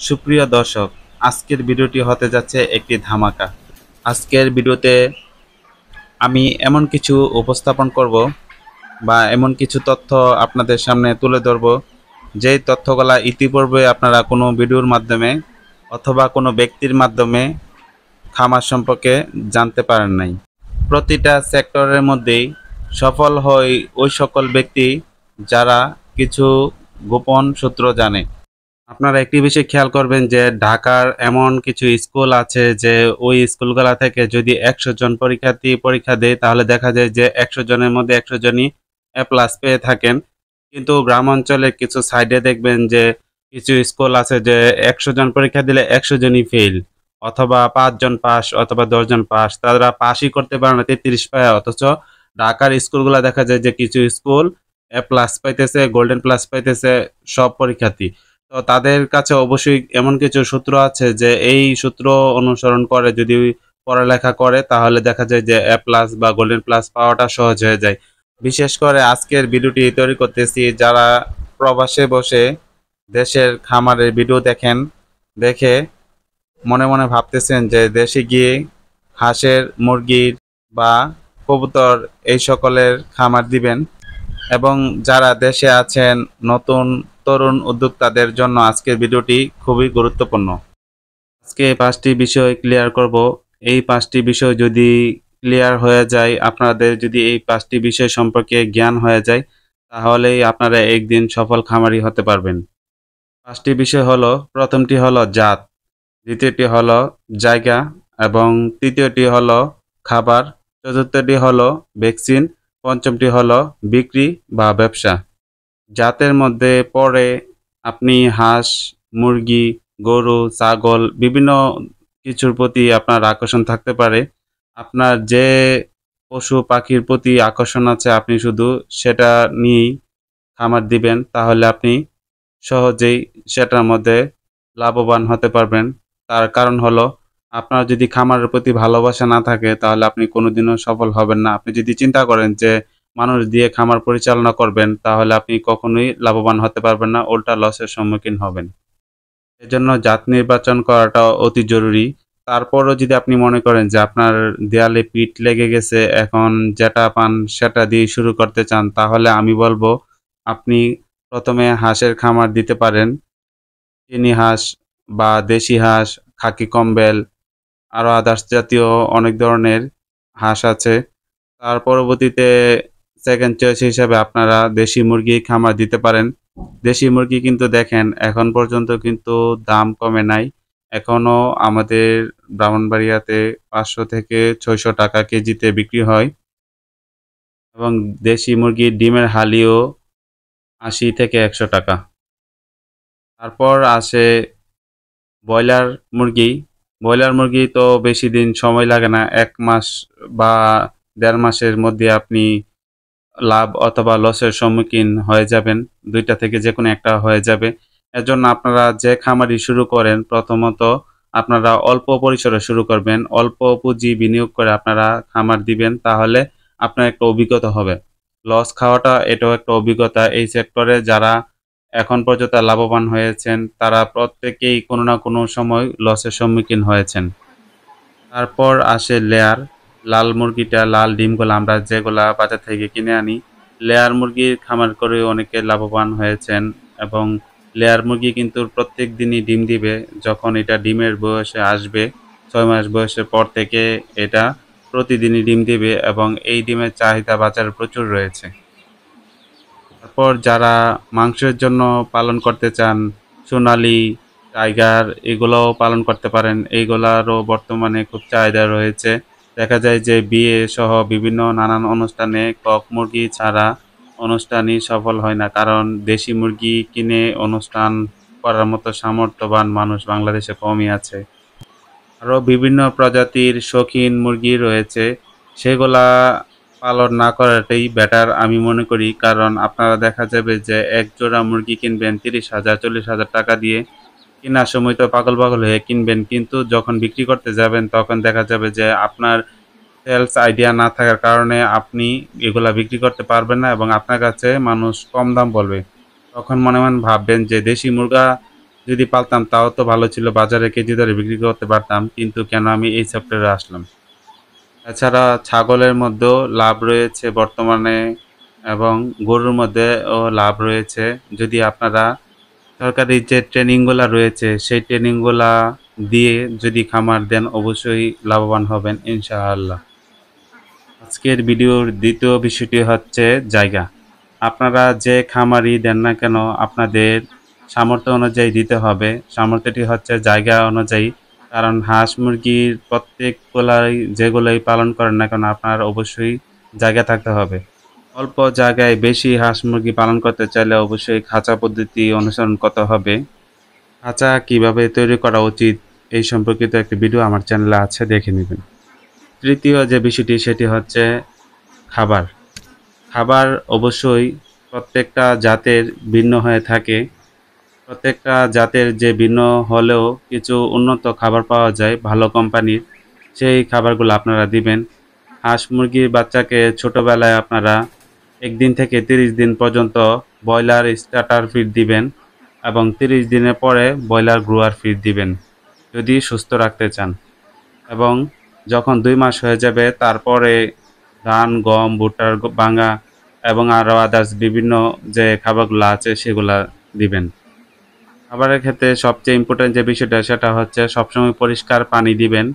সুপ্রিয় দর্শক, আজকের ভিডিওটি হতে যাচ্ছে একটি ধামাকা। আজকের ভিডিওতে আমি এমন কিছু উপস্থাপন করব বা এমন কিছু তথ্য আপনাদের সামনে তুলে ধরব, যেই তথ্যগুলা ইতিপূর্বে আপনারা কোনো ভিডিওর মাধ্যমে অথবা কোনো ব্যক্তির মাধ্যমে খামার সম্পর্কে জানতে পারেন নাই। প্রতিটা সেক্টরের মধ্যেই সফল হয় ওই সকল ব্যক্তি যারা কিছু গোপন সূত্র জানে। আপনারা একটি বিষয় খেয়াল করবেন যে ঢাকার এমন কিছু স্কুল আছে যে ওই স্কুলগুলা থেকে যদি ১০০ জন পরীক্ষার্থী পরীক্ষা দেয় তাহলে দেখা যায় যে ১০০ জনের মধ্যে ১০০ জনই এ প্লাস পেয়ে থাকেন। কিন্তু গ্রাম অঞ্চলের কিছু সাইডে দেখবেন যে কিছু স্কুল আছে যে ১০০ জন পরীক্ষা দিলে ১০০ জনই ফেইল, অথবা ৫ জন পাস অথবা ১০ জন পাস। তারা পাসই করতে পারে না ৩৩ পায়। অথচ ঢাকার স্কুলগুলা দেখা যায় যে কিছু স্কুল এ প্লাস পাইতেছে, গোল্ডেন প্লাস পাইতেছে সব পরীক্ষার্থী। তো তাদের কাছে অবশ্যই এমন কিছু সূত্র আছে যে এই সূত্র অনুসরণ করে যদি পড়ালেখা করে তাহলে দেখা যায় যে এ প্লাস বা গোল্ডেন প্লাস পাওয়াটা সহজ হয়ে যায়। বিশেষ করে আজকের ভিডিওটি তৈরি করতেছি যারা প্রবাসে বসে দেশের খামারের ভিডিও দেখেন, দেখে মনে মনে ভাবতেছেন যে দেশে গিয়ে হাঁসের, মুরগির বা কবুতর এই সকলের খামার দিবেন, এবং যারা দেশে আছেন নতুন তরুণ উদ্যোক্তাদের জন্য আজকের ভিডিওটি খুবই গুরুত্বপূর্ণ। আজকে ৫টি বিষয় ক্লিয়ার করব। এই ৫টি বিষয় যদি ক্লিয়ার হয়ে যায়, আপনাদের যদি এই ৫টি বিষয় সম্পর্কে জ্ঞান হয়ে যায়, তাহলেই আপনারা একদিন সফল খামারি হতে পারবেন। ৫টি বিষয় হলো, প্রথমটি হলো জাত, দ্বিতীয়টি হলো জায়গা, এবং তৃতীয়টি হলো খাবার, চতুর্থটি হলো ভ্যাকসিন, পঞ্চমটি হলো বিক্রি বা ব্যবসা। জাতের মধ্যে পড়ে আপনি হাঁস, মুরগি, গরু, ছাগল বিভিন্ন কিছুর প্রতি আপনার আকর্ষণ থাকতে পারে। আপনার যে পশু পাখির প্রতি আকর্ষণ আছে আপনি শুধু সেটা নিয়েই খামার দিবেন, তাহলে আপনি সহজেই সেটার মধ্যে লাভবান হতে পারবেন। তার কারণ হলো, আপনার যদি খামারের প্রতি ভালোবাসা না থাকে তাহলে আপনি কোনোদিনও সফল হবেন না। আপনি যদি চিন্তা করেন যে মানুষ দিয়ে খামার পরিচালনা করবেন তাহলে আপনি কখনোই লাভবান হতে পারবেন না, উল্টা লসের সম্মুখীন হবেন। এজন্য জাত নির্বাচন করাটা অতি জরুরি। তারপরও যদি আপনি মনে করেন যে আপনার দেয়ালে পিঠ লেগে গেছে, এখন যেটা পান সেটা দিয়ে শুরু করতে চান, তাহলে আমি বলব আপনি ১ম এ হাঁসের খামার দিতে পারেন। চীনি হাঁস বা দেশি হাঁস, খাকি কম্বেল, আরও আদার্স জাতীয় অনেক ধরনের হাঁস আছে। তার পরবর্তীতে সেকেন্ড চয়েস হিসাবে আপনারা দেশি মুরগি খামার দিতে পারেন। দেশি মুরগি কিন্তু দেখেন এখন পর্যন্ত কিন্তু দাম কমে নাই। এখনো আমাদের ব্রাহ্মণবাড়িয়াতে ৫০০ থেকে ৬০০ টাকা কেজিতে বিক্রি হয়, এবং দেশি মুরগির ডিমের হালিও ৮০ থেকে ১০০ টাকা। তারপর আসে ব্রয়লার মুরগি। ব্রয়লার মুরগি তো বেশি দিন সময় লাগে না। ১ মাস বা ১.৫ মাসের মধ্যে আপনি লাভ অথবা লসের সম্মুখীন হয়ে যাবেন। ২ টা থেকে যেকোনো একটা হয়ে যাবে। এজন্য আপনারা যে খামারই শুরু করেন, প্রথমত আপনারা অল্প পরিসরে শুরু করবেন। অল্প পুঁজি বিনিয়োগ করে আপনারা খামার দিবেন, তাহলে আপনার একটা অভিজ্ঞতা হবে। লস খাওয়াটা এটাও একটা অভিজ্ঞতা। এই সেক্টরে যারা এখন পর্যন্ত লাভবান হয়েছেন তারা প্রত্যেকেই কোনো না কোনো সময় লসের সম্মুখীন হয়েছেন। তারপর আসে লেয়ার। লাল মুরগিটা, লাল ডিমগুলা আমরা যেগুলা বাজার থেকে কিনে আনি, লেয়ার মুরগির খামার করেও অনেকে লাভবান হয়েছেন, এবং লেয়ার মুরগি কিন্তু প্রত্যেক দিনই ডিম দিবে। যখন এটা ডিমের বয়সে আসবে, ৬ মাস বয়সের পর থেকে এটা প্রতিদিনই ডিম দিবে, এবং এই ডিমের চাহিদা বাজারে প্রচুর রয়েছে। তারপর যারা মাংসের জন্য পালন করতে চান, সোনালী, টাইগার এগুলোও পালন করতে পারেন। এইগুলারও বর্তমানে খুব চাহিদা রয়েছে। দেখা যায় যে বিয়ে সহ বিভিন্ন নানান অনুষ্ঠানে কক মুরগি ছাড়া অনুষ্ঠানই সফল হয় না। কারণ দেশি মুরগি কিনে অনুষ্ঠান করার মতো সামর্থ্যবান মানুষ বাংলাদেশে কমই আছে। আরও বিভিন্ন প্রজাতির শৌখিন মুরগি রয়েছে, সেগুলা পালন না করাটাই বেটার আমি মনে করি। কারণ আপনারা দেখা যাবে যে এক জোড়া মুরগি কিনবেন ৩০,০০০ ৪০,০০০ টাকা দিয়ে। কেনার সময় তো পাগল, পাগল হয়ে কিনবেন। কিন্তু যখন বিক্রি করতে যাবেন তখন দেখা যাবে যে আপনার সেলস আইডিয়া না থাকার কারণে আপনি এগুলা বিক্রি করতে পারবেন না, এবং আপনার কাছে মানুষ কম দাম বলবে। তখন মনে, মনে ভাববেন যে দেশি মুরগা যদি পালতাম তাও তো ভালো ছিল, বাজারে কেজি দরে বিক্রি করতে পারতাম, কিন্তু কেন আমি এই সেক্টরে আসলাম। এছাড়া ছাগলের মধ্যেও লাভ রয়েছে বর্তমানে, এবং গরুর মধ্যেও লাভ রয়েছে। যদি আপনারা সরকারি যে ট্রেনিংগুলা রয়েছে সেই ট্রেনিংগুলা দিয়ে যদি খামার দেন অবশ্যই লাভবান হবেন ইনশাআল্লাহ। আজকের ভিডিওর দ্বিতীয় বিষয়টি হচ্ছে জায়গা। আপনারা যে খামারই দেন না কেন আপনাদের সামর্থ্য অনুযায়ী দিতে হবে। সামর্থ্যটি হচ্ছে জায়গা অনুযায়ী। কারণ হাঁস মুরগির প্রত্যেকগুলাই যেগুলোই পালন করেন না কেন আপনার অবশ্যই জায়গা থাকতে হবে। অল্প জায়গায় বেশি হাঁস মুরগি পালন করতে চাইলে অবশ্যই খাঁচা পদ্ধতি অনুসরণ করতে হবে। খাঁচা কিভাবে তৈরি করা উচিত এই সম্পর্কিত একটি ভিডিও আমার চ্যানেলে আছে, দেখে নেবেন। তৃতীয় যে বিষয়টি সেটি হচ্ছে খাবার। খাবার অবশ্যই প্রত্যেকটা জাতের ভিন্ন হয়ে থাকে। প্রত্যেকটা জাতের যে ভিন্ন হলেও কিছু উন্নত খাবার পাওয়া যায় ভালো কোম্পানির, সেই খাবারগুলো আপনারা দিবেন। হাঁস মুরগির বাচ্চাকে ছোটোবেলায় আপনারা 1 দিন থেকে 30 দিন পর্যন্ত ব্রয়লার স্টার্টার ফিড দিবেন এবং 30 দিনের পরে ব্রয়লার গ্রোয়ার ফিড দিবেন যদি সুস্থ রাখতে চান। এবং যখন 2 মাস হয়ে যাবে তারপরে ধান, গম, ভুট্টার ভাঙা এবং আরও আদার্স বিভিন্ন যে খাবারগুলো আছে সেগুলা দিবেন। খাবারের ক্ষেত্রে সবচেয়ে ইম্পর্টেন্ট যে বিষয়টা সেটা হচ্ছে সবসময় পরিষ্কার পানি দিবেন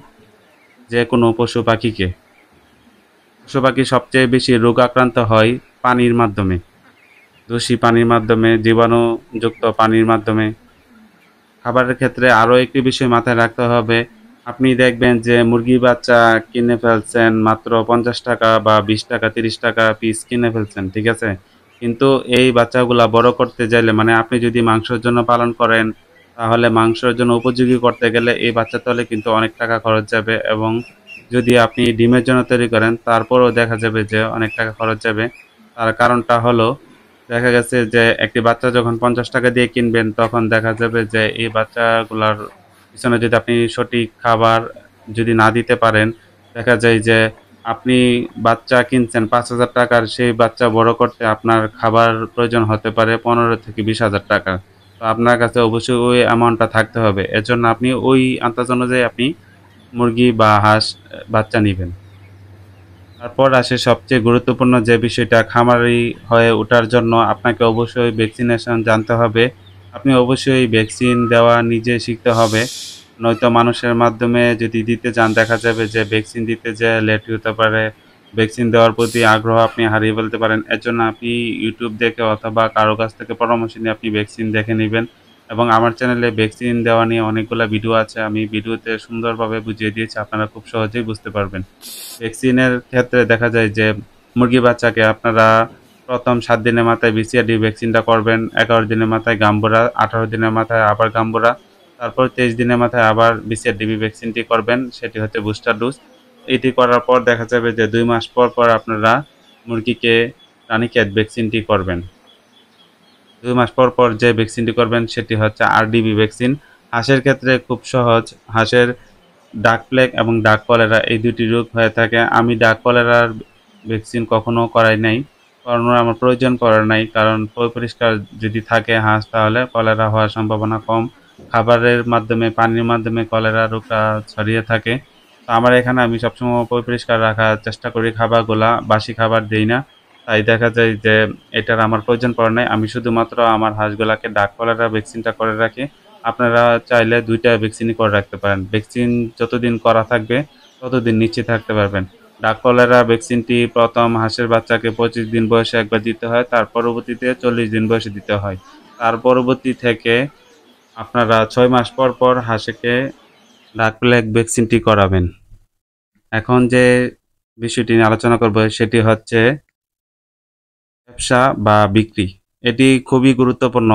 যে কোনো পশু পাখিকে। পশু পাখি সবচেয়ে বেশি রোগ আক্রান্ত হয় পানির মাধ্যমে, দূষিত পানির মাধ্যমে, জীবাণুযুক্ত পানির মাধ্যমে। খাবারের ক্ষেত্রে আরও একটি বিষয় মাথায় রাখতে হবে। আপনি দেখবেন যে মুরগির বাচ্চা কিনে ফেলছেন মাত্র 50 টাকা বা 20 টাকা 30 টাকা পিস কিনে ফেলছেন, ঠিক আছে? কিন্তু এই বাচ্চাগুলা বড় করতে চাইলে মানে আপনি যদি মাংসের জন্য পালন করেন তাহলে মাংসের জন্য উপযোগী করতে গেলে এই বাচ্চা তলে কিন্তু অনেক টাকা খরচ যাবে, এবং যদি আপনি ডিমের জন্য তৈরি করেন তারপরেও দেখা যাবে যে অনেক টাকা খরচ যাবে। তার কারণটা হলো দেখা গেছে যে একটি বাচ্চা যখন 50 টাকা দিয়ে কিনবেন তখন দেখা যাবে যে এই বাচ্চাগুলার পিছনে যদি আপনি সঠিক খাবার যদি না দিতে পারেন, দেখা যায় যে আপনি বাচ্চা কিনছেন ৫,০০০ টাকার, সেই বাচ্চা বড় করতে আপনার খাবার প্রয়োজন হতে পারে ১৫ থেকে ২০,০০০ টাকা। তো আপনার কাছে অবশ্যই ওই অ্যামাউন্টটা থাকতে হবে। এজন্য আপনি ওই আন্দাজ অনুযায়ী আপনি মুরগি বা হাঁস বাচ্চা নিবেন। তারপর আসে সবচেয়ে গুরুত্বপূর্ণ যে বিষয়টা, খামারি হয়ে ওঠার জন্য আপনাকে অবশ্যই ভ্যাকসিনেশন জানতে হবে। আপনি অবশ্যই ভ্যাকসিন দেওয়া নিজে শিখতে হবে। নয়তো মানুষের মাধ্যমে যদি দিতে যান দেখা যাবে যে ভ্যাকসিন দিতে যেয়ে লেট হতে পারে। ভ্যাকসিন দেওয়ার প্রতি আগ্রহ আপনি হারিয়ে ফেলতে পারেন। এর জন্য আপনি YouTube দেখে অথবা কারো কাছ থেকে পরামর্শ নিয়ে আপনি ভ্যাকসিন দেখে নিবেন। এবং আমার চ্যানেলে ভ্যাকসিন দেওয়া নিয়ে অনেকগুলা ভিডিও আছে। আমি ভিডিওতে সুন্দরভাবে বুঝিয়ে দিয়েছি। আপনারা খুব সহজেই বুঝতে পারবেন। ভ্যাকসিনের ক্ষেত্রে দেখা যায় যে মুরগি বাচ্চাকে আপনারা ১ম ৭ দিনের মাথায় BCRD ভ্যাকসিনটা করবেন, ১১ দিনের মাথায় গাম্বুরা, ১৮ দিনের মাথায় আবার গাম্বুরা, তারপর ২৩ দিনের মাথায় আবার BCRDB ভ্যাকসিনটি করবেন, সেটি হচ্ছে বুস্টার ডোজ। এটি করার পর দেখা যাবে যে ২ মাস পর আপনারা মুরগিকে রানীক্ষেত ভ্যাকসিনটি করবেন। ২ মাস পর যে ভ্যাকসিনটি করবেন সেটি হচ্ছে RDB ভ্যাকসিন। হাঁসের ক্ষেত্রে খুব সহজ। হাঁসের ডাক প্লেগ এবং ডাক কলেরা এই ২ টি রোগ হয়ে থাকে। আমি ডাক কলেরার ভ্যাকসিন কখনো করাই নাই। করানোর আমার প্রয়োজন পড়ে নাই। কারণ পরিষ্কার যদি থাকে হাঁস তাহলে কলেরা হওয়ার সম্ভাবনা কম। খাবারের মাধ্যমে, পানির মাধ্যমে কলেরা রোগটা ছড়িয়ে থাকে। তো আমার এখানে আমি সবসময় পরিষ্কার রাখার চেষ্টা করি খাবারগুলা। বাসি খাবার দেই না। তাই দেখা যায় যে এটার আমার প্রয়োজন পড়ে নাই। আমি শুধুমাত্র আমার হাঁসগুলাকে ডাক কলেরা ভ্যাকসিনটা করে রাখি। আপনারা চাইলে ২ টা ভ্যাকসিনই করে রাখতে পারেন। ভ্যাকসিন যতদিন করা থাকবে ততদিন নিশ্চিত থাকতে পারবেন। ডাক কলেরা ভ্যাকসিনটি ১ম হাঁসের বাচ্চাকে ২৫ দিন বয়সে একবার দিতে হয়। তার পরবর্তীতে ৪০ দিন বয়সে দিতে হয়। তার পরবর্তী থেকে আপনারা ৬ মাস পর হাঁসকে ডাক প্লেগ ভ্যাকসিনটি করাবেন। এখন যে বিষয়টি নিয়ে আলোচনা করব সেটি হচ্ছে ব্যবসা বা বিক্রি। এটি খুবই গুরুত্বপূর্ণ।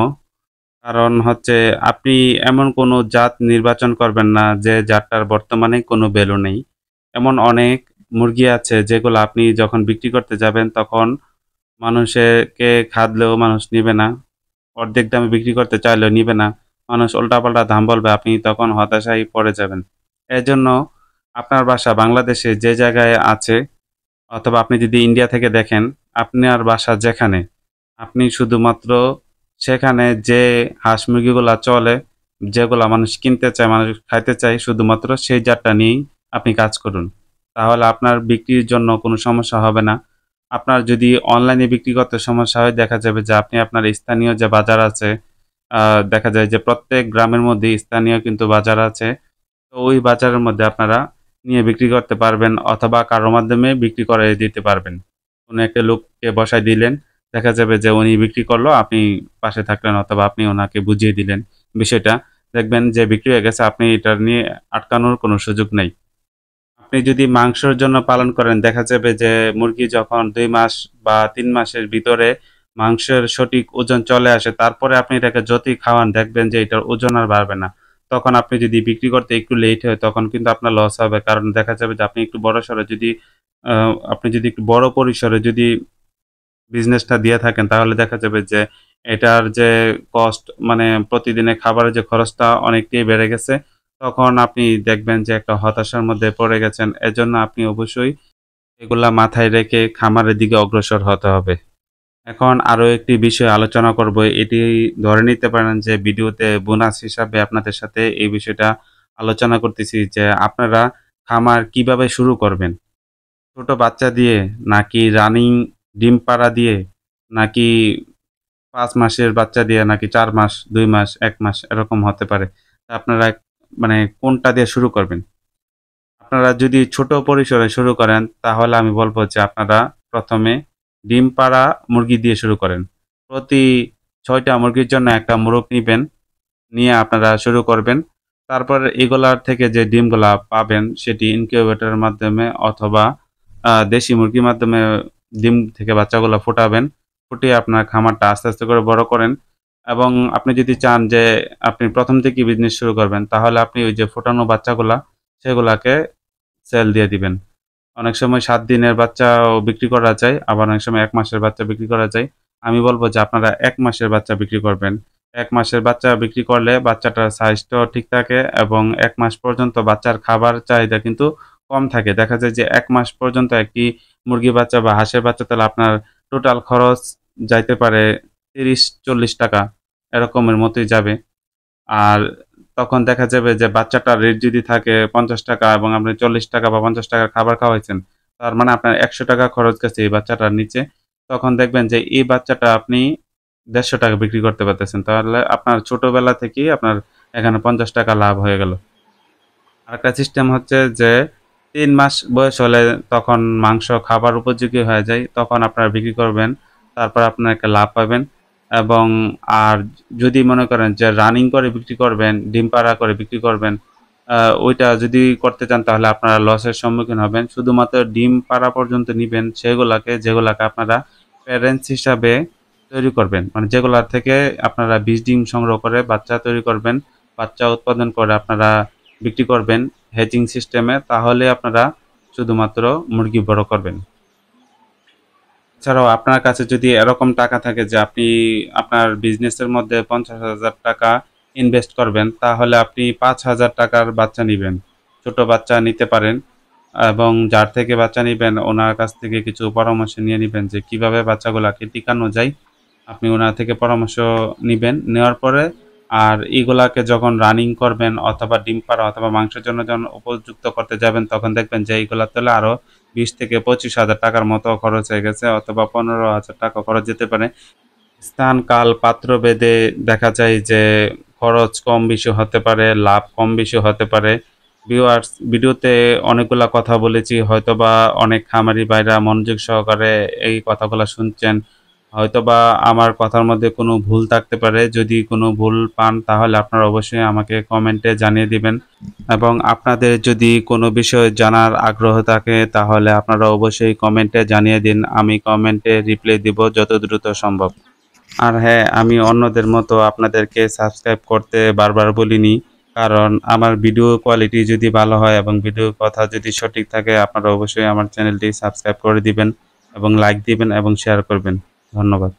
কারণ হচ্ছে আপনি এমন কোনো জাত নির্বাচন করবেন না যে জাতটার বর্তমানে কোনো ভ্যালু নেই। এমন অনেক মুরগি আছে যেগুলো আপনি যখন বিক্রি করতে যাবেন তখন মানুষকে খাদলেও মানুষ নিবে না। অর্ধেক দামে বিক্রি করতে চাইলেও নিবে না। মানুষ উল্টাপাল্টা দাম বলবে, আপনি তখন হতাশায় পড়ে যাবেন। এজন্য আপনার বাসা বাংলাদেশে যে জায়গায় আছে অথবা আপনি যদি ইন্ডিয়া থেকে দেখেন, আপনার বাসা যেখানে, আপনি শুধুমাত্র সেখানে যে হাঁস মুরগিগুলা চলে যেগুলা মানুষ কিনতে চায়, মানুষ খাইতে চায় শুধুমাত্র সেই জাতটা নিয়েই আপনি কাজ করুন। তাহলে আপনার বিক্রির জন্য কোনো সমস্যা হবে না। আপনার যদি অনলাইনে বিক্রি করতে সমস্যা হয়, দেখা যাবে যে আপনি আপনার স্থানীয় যে বাজার আছে, আ দেখা যায় যে প্রত্যেক গ্রামের মধ্যেই স্থানীয় কিন্তু বাজার আছে। তো ওই বাজারের মধ্যে আপনারা নিয়ে বিক্রি করতে পারবেন অথবা কারো মাধ্যমে বিক্রি করাই দিতে পারবেন। কোনো একটা লোককে বসায় দিলেন। দেখা যাবে যে উনি বিক্রি করলো, আপনি পাশে থাকলেন অথবা আপনি উনাকে বুঝিয়ে দিলেন বিষয়টা। দেখবেন যে বিক্রি হয়ে গেছে, আপনি এটা নিয়ে আটকানোর কোনো সুযোগ নেই। আপনি যদি মাংসের জন্য পালন করেন, দেখা যাবে যে মুরগি যখন ২ মাস বা ৩ মাসের ভিতরে মাংসের সঠিক ওজন চলে আসে, তারপরে আপনি এটাকে যতই খাওয়ান দেখবেন যে এটার ওজন আর বাড়বে না। তখন আপনি যদি বিক্রি করতে একটু লেট হয়, তখন কিন্তু আপনার লস হবে। কারণ দেখা যাবে যে আপনি একটু বড়সড় যদি আ আপনি যদি একটু বড় পরিসরে যদি বিজনেসটা দিয়ে থাকেন, তাহলে দেখা যাবে যে এটার যে কস্ট, মানে প্রতিদিনের খাবারের যে খরচটা অনেকটাই বেড়ে গেছে। তখন আপনি দেখবেন যে একটা হতাশার মধ্যে পড়ে গেছেন। এজন্য আপনি অবশ্যই এগুলা মাথায় রেখে খামারের দিকে অগ্রসর হতে হবে। এখন আরো একটি বিষয় আলোচনা করব। এটি ধরে নিতে পারেন যে ভিডিওতে বোনাস হিসাবে আপনাদের সাথে এই বিষয়টা আলোচনা করতেছি যে আপনারা খামার কিভাবে শুরু করবেন? ছোট বাচ্চা দিয়ে, নাকি রানিং ডিম পাড়া দিয়ে, নাকি ৫ মাসের বাচ্চা দিয়ে, নাকি ৪ মাস, ২ মাস, ১ মাস এরকম হতে পারে। তা আপনারা মানে কোনটা দিয়ে শুরু করবেন? আপনারা যদি ছোট পরিসরে শুরু করেন, তাহলে আমি বলব যে আপনারা ১ম এ ডিম পাড়া মুরগি দিয়ে শুরু করেন। প্রতি ৬ টা মুরগির জন্য ১ টা মোরগ নিবেন, নিয়ে আপনারা শুরু করবেন। তারপর এগুলার থেকে যে ডিমগুলা পাবেন সেটি ইনকিউবেটরের মাধ্যমে অথবা দেশি মুরগির মাধ্যমে ডিম থেকে বাচ্চাগুলা ফোটাবেন। ফুটিয়ে আপনার খামারটা আস্তে, আস্তে করে বড় করেন এবং আপনি যদি চান যে আপনি ১ম থেকেই বিজনেস শুরু করবেন, তাহলে আপনি ওই যে ফোটানো বাচ্চাগুলা সেগুলাকে সেল দিয়ে দিবেন। অনেক সময় ৭ দিনের বাচ্চাও বিক্রি করা যায়, আবার অনেক সময় ১ মাসের বাচ্চা বিক্রি করা যায়। আমি বলব যে আপনারা ১ মাসের বাচ্চা বিক্রি করবেন। ১ মাসের বাচ্চা বিক্রি করলে বাচ্চাটার সাইজটাও ঠিক থাকে এবং ১ মাস পর্যন্ত বাচ্চার খাবার চাহিদা কিন্তু কম থাকে। দেখা যায় যে ১ মাস পর্যন্ত একটি মুরগির বাচ্চা বা হাঁসের বাচ্চা, তাহলে আপনার টোটাল খরচ যাইতে পারে ৳৩০-৪০ এরকমের মতোই যাবে। আর তখন দেখা যাবে যে বাচ্চাটার রেট যদি থাকে ৳৫০ এবং আপনি ৳৪০ বা ৳৫০ র খাবার খাওয়াইছেন, তার মানে আপনার ৳১০০ খরচ গেছে এই বাচ্চাটার নিচে। তখন দেখবেন যে এই বাচ্চাটা আপনি ৳১৫০ বিক্রি করতে পারতেছেন। তাহলে আপনার ছোটবেলা থেকেই আপনার এখানে ৳৫০ লাভ হয়ে গেল। আরেকটা সিস্টেম হচ্ছে যে ৩ মাস বয়স হলে তখন মাংস খাবার উপযোগী হয়ে যায়। তখন আপনারা বিক্রি করবেন। তারপর আপনারা একটা লাভ পাবেন এবং আর যদি মনে করেন যে রানিং করে বিক্রি করবেন, ডিম পাড়া করে বিক্রি করবেন, আ ওইটা যদি করতে চান তাহলে আপনারা লসের সম্মুখীন হবেন। শুধুমাত্র ডিম পাড়া পর্যন্ত নিবেন সেগুলাকে, যেগুলাকে আপনারা প্যারেন্টস হিসাবে তৈরি করবেন। মানে যেগুলা থেকে আপনারা বীজ ডিম সংগ্রহ করে বাচ্চা তৈরি করবেন। বাচ্চা উৎপাদন করে আপনারা বিক্রি করবেন হ্যাচিং সিস্টেমে, তাহলে আপনারা শুধুমাত্র মুরগি বড় করবেন। এছাড়াও আপনার কাছে যদি এরকম টাকা থাকে যে আপনি আপনার বিজনেসের মধ্যে ৳৫০,০০০ ইনভেস্ট করবেন, তাহলে আপনি ৳৫,০০০ র বাচ্চা নিবেন। ছোট বাচ্চা নিতে পারেন এবং যার থেকে বাচ্চা নিবেন ওনার কাছ থেকে কিছু পরামর্শ নিয়ে নিবেন যে কিভাবে বাচ্চাগুলাকে টিকানো যায়। আপনি উনার থেকে পরামর্শ নিবেন। নেওয়ার পরে আর এগুলাকে যখন রানিং করবেন অথবা ডিম পাড়া অথবা মাংসের জন্য যখন উপযুক্ত করতে যাবেন, তখন দেখবেন যে এইগুলার তলে আরো ২০ থেকে ৳২৫,০০০ মতো খরচ হয়ে গেছে অথবা ৳১৫,০০০ খরচ যেতে পারে। স্থান, কাল, পাত্র ভেদে দেখা যায় যে খরচ কম বেশি হতে পারে, লাভ কম বেশি হতে পারে। ভিউয়ার্স, ভিডিওতে অনেকগুলা কথা বলেছি। হয়তোবা অনেক খামারি ভাইরা মনোযোগ সহকারে এই কথাগুলা শুনছেন। হয়তোবা আমার কথার মধ্যে কোনো ভুল থাকতে পারে। যদি কোনো ভুল পান তাহলে আপনারা অবশ্যই আমাকে কমেন্টে জানিয়ে দিবেন এবং আপনাদের যদি কোনো বিষয় জানার আগ্রহ থাকে তাহলে আপনারা অবশ্যই কমেন্টে জানিয়ে দিন। আমি কমেন্টে রিপ্লাই দিব যত দ্রুত সম্ভব। আর হ্যাঁ, আমি অন্যদের মতো আপনাদেরকে সাবস্ক্রাইব করতে বারবার বলিনি। কারণ আমার ভিডিও কোয়ালিটি যদি ভালো হয় এবং ভিডিওর কথা যদি সঠিক থাকে, আপনারা অবশ্যই আমার চ্যানেলটি সাবস্ক্রাইব করে দিবেন এবং লাইক দিবেন এবং শেয়ার করবেন। ধন্যবাদ।